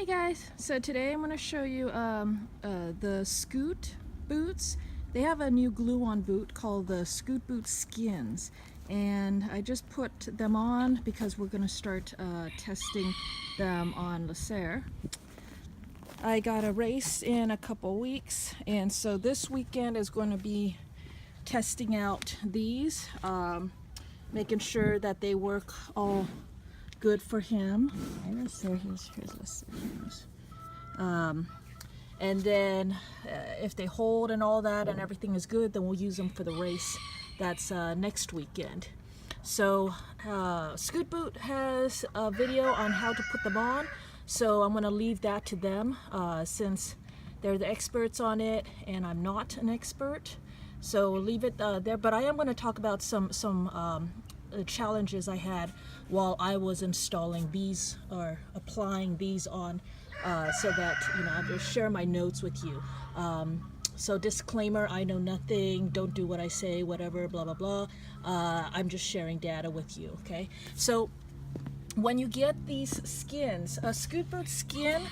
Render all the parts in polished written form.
Guys, so today I'm going to show you the Scoot boots. They have a new glue-on boot called the Scoot Boot Skins, and I just put them on because we're going to start testing them on Lasser. I got a race in a couple weeks, and so this weekend is going to be testing out these, making sure that they work all good for him. And then if they hold and all that and everything is good, then we'll use them for the race that's next weekend. So Scoot Boot has a video on how to put them on, so I'm going to leave that to them since they're the experts on it and I'm not an expert. So we'll leave it there, but I am going to talk about some challenges I had while I was installing these or applying these on, so that I'll just share my notes with you. So disclaimer, I know nothing, don't do what I say, whatever, blah blah blah. I'm just sharing data with you. Okay, so when you get these skins, a Scoot Boot skin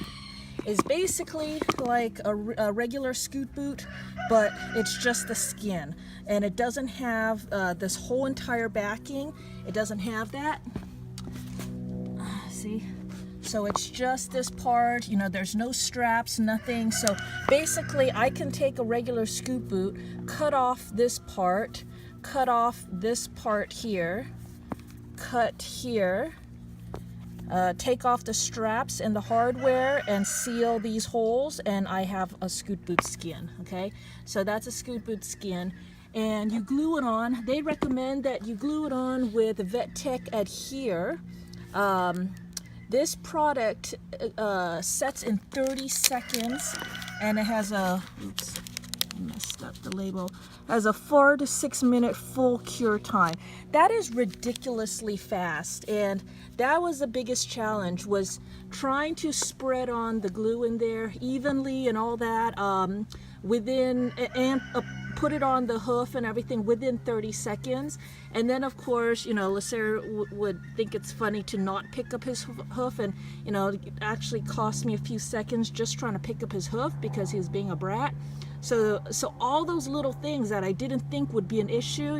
is basically like a regular Scoot Boot, but it's just the skin, and it doesn't have this whole entire backing. It doesn't have that. See? So it's just this part, there's no straps, nothing. So basically I can take a regular Scoot Boot, cut off this part, cut off this part here, cut here, take off the straps and the hardware and seal these holes, and I have a Scoot Boot skin. Okay, so that's a Scoot Boot skin, and you glue it on. They recommend that you glue it on with Vet Tech Adhere. This product sets in 30 seconds, and it has a, oops, I messed up the label, has a 4 to 6 minute full cure time. That is ridiculously fast, and that was the biggest challenge, was trying to spread on the glue in there evenly and all that within, and put it on the hoof and everything within 30 seconds. And then of course, Lasser would think it's funny to not pick up his hoof, and it actually cost me a few seconds just trying to pick up his hoof because he was being a brat. So all those little things that I didn't think would be an issue,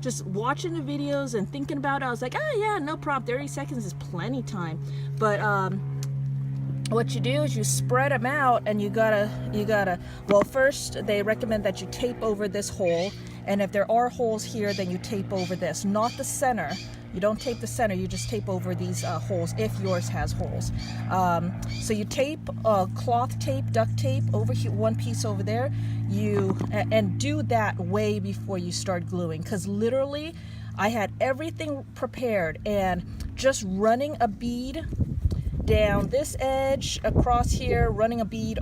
just watching the videos and thinking about it, I was like, oh yeah, no problem, 30 seconds is plenty time. But what you do is you spread them out, and you gotta, well, first they recommend that you tape over this hole, and if there are holes here, then you tape over this, not the center. You don't tape the center, you just tape over these holes if yours has holes. So you tape cloth tape, duct tape over here, one piece over there, and do that way before you start gluing, because literally I had everything prepared, and just running a bead down this edge, across here, running a bead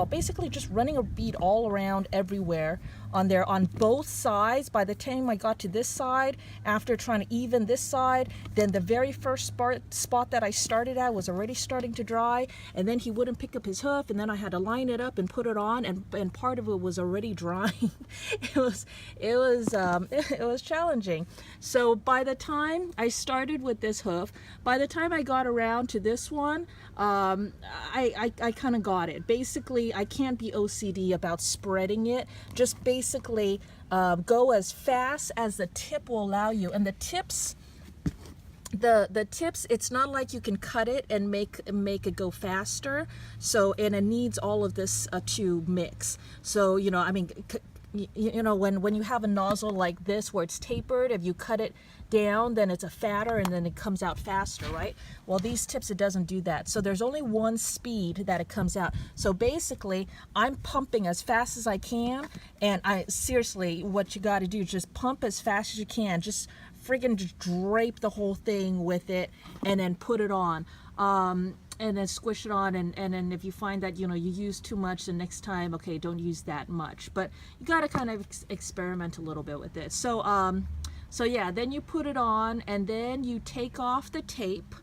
basically just running a bead all around everywhere on there on both sides. By the time I got to this side, after trying to even this side, then the very first spot that I started at was already starting to dry, and then he wouldn't pick up his hoof, and then I had to line it up and put it on, and part of it was already drying. it was challenging. So by the time I started with this hoof, by the time I got around to this one, I kind of got it. Basically, I can't be OCD about spreading it. Just basically go as fast as the tip will allow you. And the tips, it's not like you can cut it and make it go faster. So, and it needs all of this to mix. So, I mean, when you have a nozzle like this where it's tapered, if you cut it down, then it's a fatter, and then it comes out faster, right? Well, these tips, it doesn't do that. So there's only one speed that it comes out. So basically, I'm pumping as fast as I can, and seriously, what you got to do is just pump as fast as you can. Just friggin' just drape the whole thing with it, and then put it on. And then squish it on, and then if you find that you use too much, the next time, okay, don't use that much, but you got to kind of experiment a little bit with it. So yeah, then you put it on, and then you take off the tape.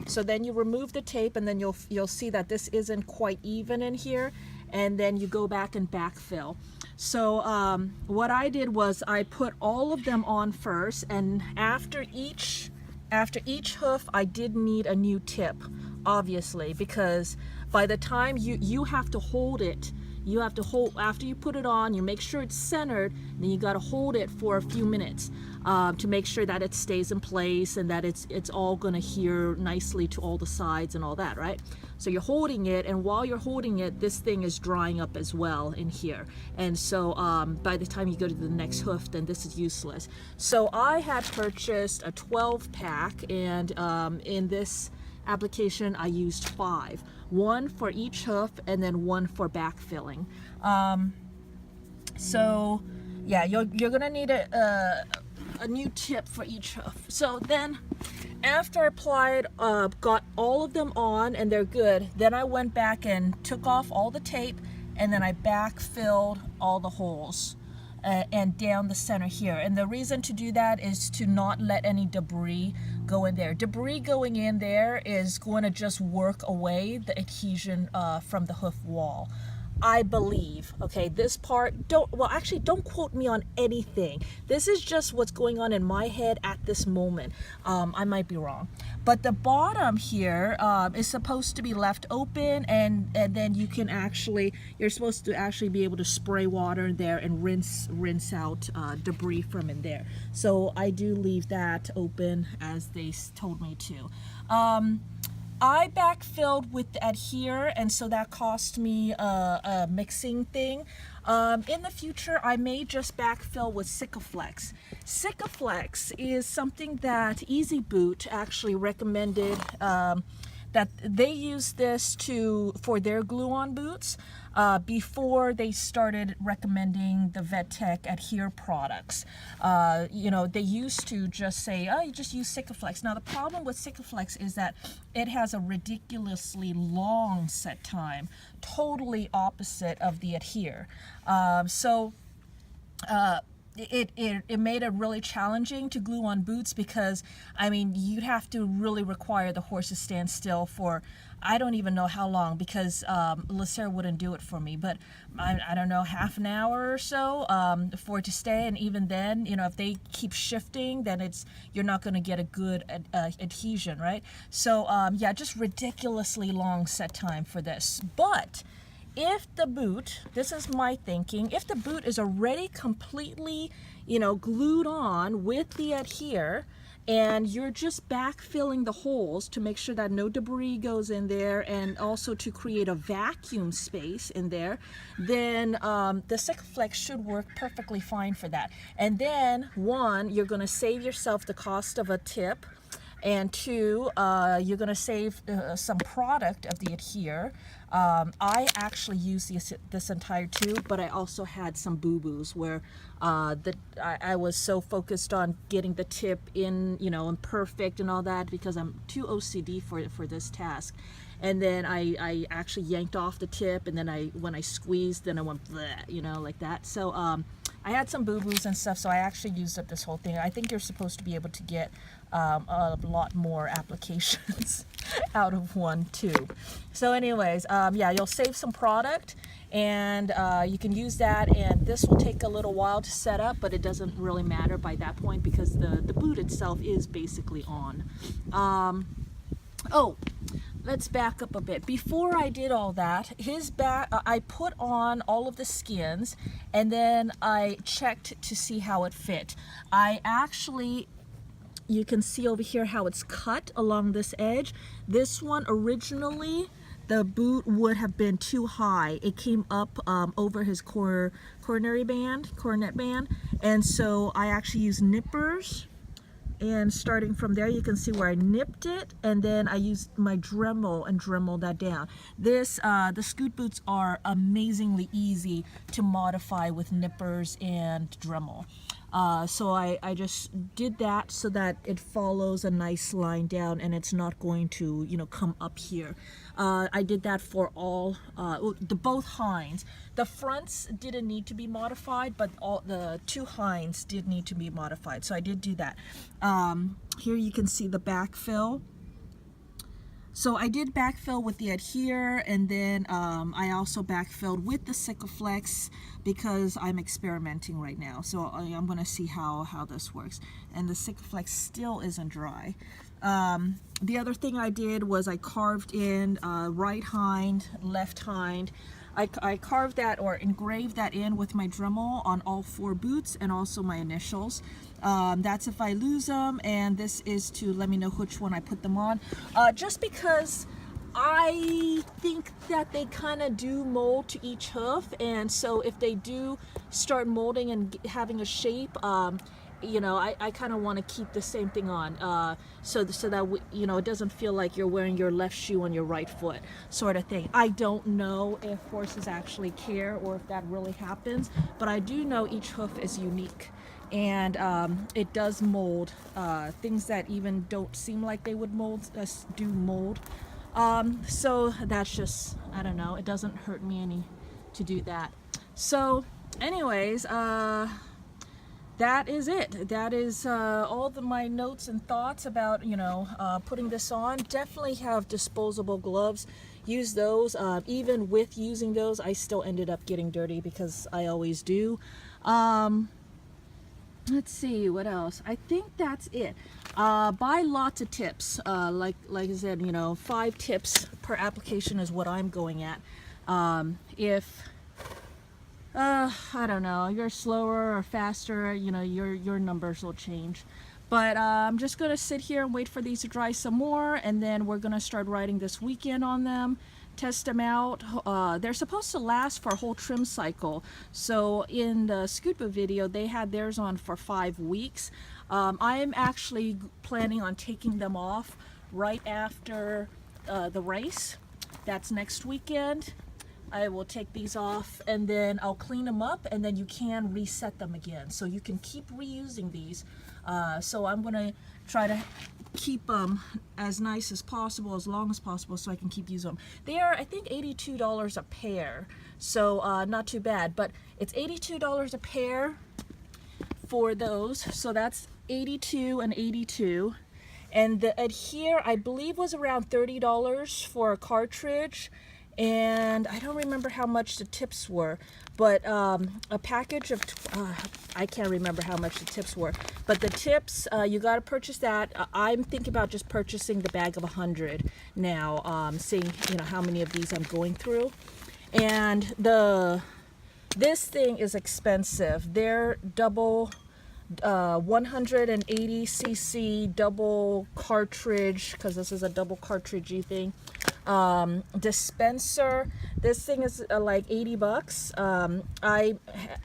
So then you remove the tape, and then you'll see that this isn't quite even in here, and then you go back and backfill. So what I did was I put all of them on first, and after each hoof I did need a new tip obviously, because by the time you have to hold it, you have to hold after you put it on, you make sure it's centered, then you got to hold it for a few minutes to make sure that it stays in place and that it's all going to adhere nicely to all the sides and all that, right? So you're holding it, and while you're holding it, this thing is drying up as well in here. And so by the time you go to the next hoof, then this is useless. So I had purchased a 12 pack, and in this application I used 5, one for each hoof and then one for backfilling. So yeah, you're gonna need a new tip for each hoof. So then after I applied, got all of them on and they're good, then I went back and took off all the tape, and then I backfilled all the holes and down the center here. And the reason to do that is to not let any debris go in there. Debris going in there is going to just work away the adhesion from the hoof wall, I believe. Okay, this part, actually don't quote me on anything. This is just what's going on in my head at this moment. I might be wrong. But the bottom here is supposed to be left open, and then you're supposed to actually be able to spray water in there and rinse out debris from in there. So I do leave that open as they told me to. I backfilled with the adhere, and so that cost me a mixing thing. In the future, I may just backfill with Sikaflex. Sikaflex is something that Easy Boot actually recommended, that they use this for their glue-on boots before they started recommending the VetTech Adhere products. They used to just say, oh, you just use Sikaflex. Now the problem with Sikaflex is that it has a ridiculously long set time, totally opposite of the Adhere. It made it really challenging to glue on boots, because I mean you'd have to really require the horse to stand still for I don't even know how long, because Lacer wouldn't do it for me, but I don't know, half an hour or so for it to stay. And even then, if they keep shifting, then you're not going to get a good adhesion, right? So yeah, just ridiculously long set time for this. But if the boot, this is my thinking, if the boot is already completely, glued on with the adhere, and you're just backfilling the holes to make sure that no debris goes in there, and also to create a vacuum space in there, then the Sikaflex should work perfectly fine for that. And then, 1, you're going to save yourself the cost of a tip, and 2, you're going to save some product of the adhere. I actually used this entire tube, but I also had some boo-boos where I was so focused on getting the tip in, and perfect and all that, because I'm too OCD for this task. And then I actually yanked off the tip, and then when I squeezed, then I went bleh, like that. So I had some boo-boos and stuff, so I actually used up this whole thing. I think you're supposed to be able to get a lot more applications out of one tube. So anyways, yeah, you'll save some product, and you can use that, and this will take a little while to set up, but it doesn't really matter by that point, because the boot itself is basically on. Oh, let's back up a bit. Before I did all that, I put on all of the skins, and then I checked to see how it fit. You can see over here how it's cut along this edge. This one originally, the boot would have been too high. It came up over his cornet band, and so I actually used nippers. And starting from there, you can see where I nipped it, and then I used my Dremel and dremeled that down. The Scoot boots are amazingly easy to modify with nippers and Dremel. So I just did that so that it follows a nice line down, and it's not going to, come up here. I did that for all, both hinds. The fronts didn't need to be modified, but all the 2 hinds did need to be modified. So I did do that. Here you can see the backfill. So I did backfill with the adhere, and then I also backfilled with the Sikaflex, because I'm experimenting right now. So I'm going to see how this works. And the Sikaflex still isn't dry. The other thing I did was I carved in right hind, left hind. I carved that or engraved that in with my Dremel on all 4 boots and also my initials. That's if I lose them, and this is to let me know which one I put them on. Just because I think that they kind of do mold to each hoof, and so if they do start molding and having a shape, you know, I kind of want to keep the same thing on, so that you know, it doesn't feel like you're wearing your left shoe on your right foot, sort of thing. I don't know if horses actually care or if that really happens, but I do know each hoof is unique, and it does mold. Things that even don't seem like they would mold do mold. So that's just, I don't know, it doesn't hurt me any to do that. So anyways, that is it. That is all my notes and thoughts about, you know, putting this on. Definitely have disposable gloves. Use those. Even with using those, I still ended up getting dirty because I always do. Let's see what else. I think that's it. Buy lots of tips. Like I said, you know, 5 tips per application is what I'm going at. If I don't know, you're slower or faster, you know, your numbers will change. But I'm just gonna sit here and wait for these to dry some more, and then we're gonna start riding this weekend on them, test them out. They're supposed to last for a whole trim cycle. So in the Scuba video, they had theirs on for 5 weeks. I am actually planning on taking them off right after the race. That's next weekend. I will take these off and then I'll clean them up, and then you can reset them again. So you can keep reusing these. So I'm gonna try to keep them as nice as possible, as long as possible, so I can keep using them. They are, I think, $82 a pair. So not too bad, but it's $82 a pair for those. So that's 82 and 82. And the adhere, I believe, was around $30 for a cartridge. And I don't remember how much the tips were, but a package of, I can't remember how much the tips were, but the tips, you got to purchase that. I'm thinking about just purchasing the bag of 100 now, seeing, you know, how many of these I'm going through. And this thing is expensive. They're double 180cc double cartridge, because this is a double cartridgey thing. Dispenser, this thing is like 80 bucks. I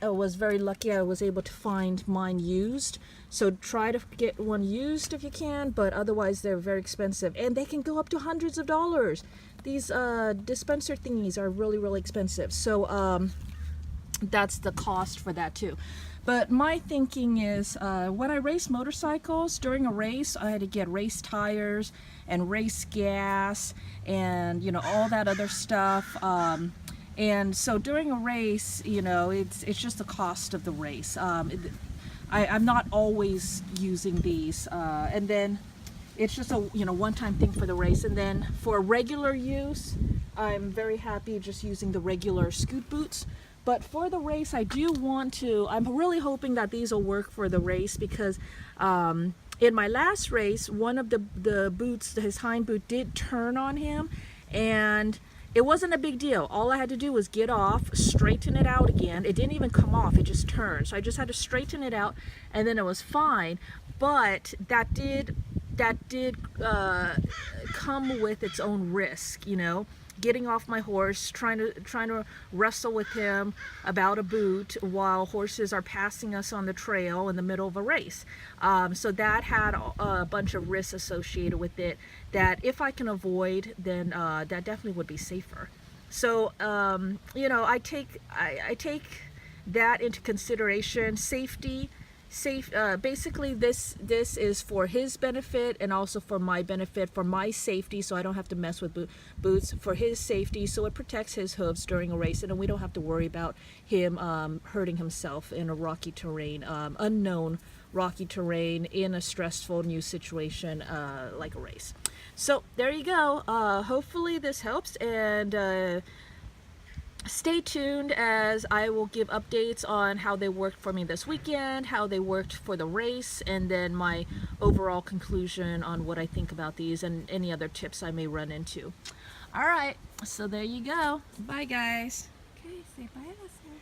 was very lucky. I was able to find mine used, so try to get one used if you can, but otherwise they're very expensive, and they can go up to hundreds of dollars. These dispenser thingies are really expensive, so that's the cost for that too. But my thinking is, when I race motorcycles, during a race, I had to get race tires and race gas and, you know, all that other stuff. And so during a race, you know, it's just the cost of the race. I'm not always using these. And then it's just a, you know, one-time thing for the race. And then for regular use, I'm very happy just using the regular scoot boots. But for the race, I do want to, I'm really hoping that these will work for the race, because in my last race, one of the boots, his hind boot, did turn on him, and it wasn't a big deal. All I had to do was get off, straighten it out again. It didn't even come off, it just turned. So I just had to straighten it out, and then it was fine. But that did come with its own risk, you know. Getting off my horse, trying to wrestle with him about a boot while horses are passing us on the trail in the middle of a race. So that had a bunch of risks associated with it that if I can avoid, then that definitely would be safer. So you know, I take that into consideration. Safety. Basically this is for his benefit and also for my benefit, for my safety, so I don't have to mess with boots, for his safety, so it protects his hooves during a race, and then we don't have to worry about him hurting himself in a rocky terrain, unknown rocky terrain, in a stressful new situation like a race. So there you go. Hopefully this helps, and stay tuned as I will give updates on how they worked for me this weekend, how they worked for the race, and then my overall conclusion on what I think about these and any other tips I may run into. All right, so there you go. Bye, guys. Okay, say bye, listener.